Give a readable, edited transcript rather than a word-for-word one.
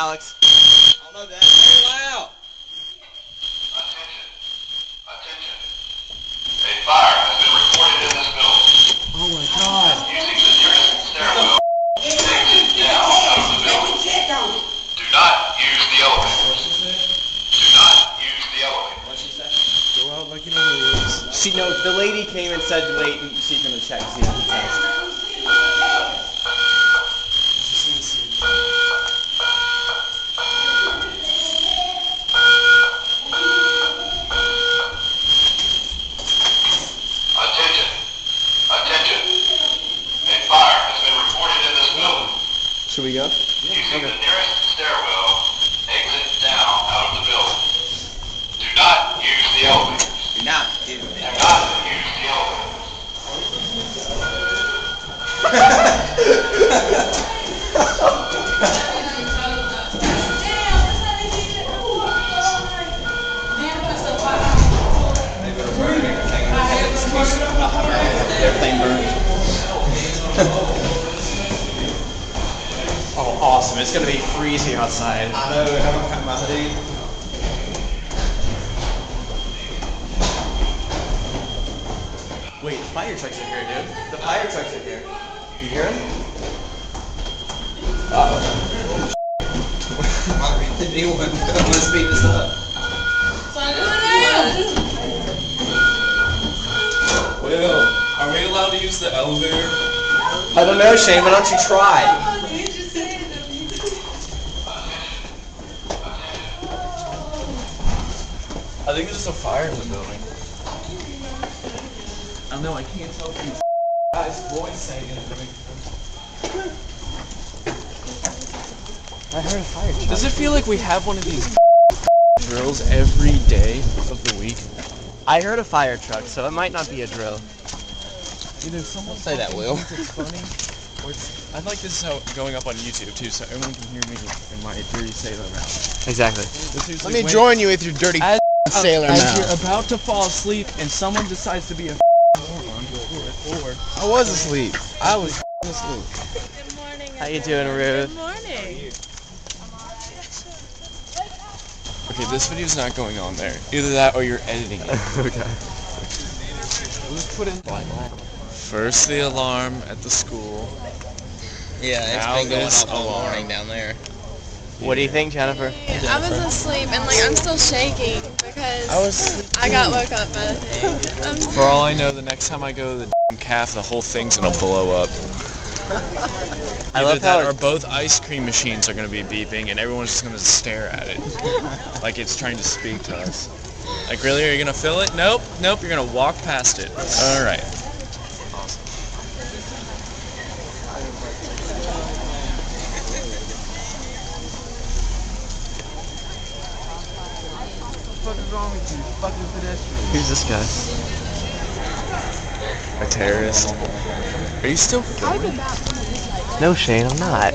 Alex. I don't know, Dad. Very loud. Attention. A fire has been reported in this building. Oh my God. Using the nearest stairwell, exit down out of the building. Do not use the elevator. Do not use the elevator. What'd she say? Go out like you know the rules. She no. The lady came and said, "Wait, and she's gonna check see if the text." Attention. A fire has been reported in this building. Should we go? Using the nearest stairwell, exit down out of the building. Do not use the elevator. Do not. Do not use the elevator. Everything burned. Oh, awesome. It's going to be freezing outside. I know, I haven't packed my hoodie. Wait, the fire trucks are here, dude. The fire trucks are here. You hear them? Uh-oh. Might be the new one. I'm gonna speed this up. Will, are we allowed to use the elevator? I don't know, Shane. Why don't you try? I think there's a fire in the building. I don't know, I can't tell if you guys' voice saying anything. I heard a fire truck. Does it feel like we have one of these drills every day of the week? I heard a fire truck, so it might not be a drill. Either someone Say that, Will. It's funny, or it's, I like this is how going up on YouTube too, so everyone can hear me in my dirty sailor mouth. Exactly. Let me join you with your dirty sailor As mouth. you're about to fall asleep and someone decides to be a moron, or I was asleep. I was asleep. Good morning. How you doing, Ruth? Good morning. okay, this video's not going on there. Either that or you're editing it. Okay. Let's put in first the alarm at the school. Yeah, it's Now been going this off all alarm. morning down there. What do you think, Jennifer? I was asleep and I'm still shaking because I got woke up by the thing. For all I know, the next time I go to the calf, the whole thing's gonna blow up. I Either love that how or both ice cream machines are gonna be beeping and everyone's just gonna stare at it. Like it's trying to speak to us. Like, really, are you gonna fill it? Nope, nope, you're gonna walk past it. Alright. Who's this guy? A terrorist. Are you still filming? No, Shane, I'm not.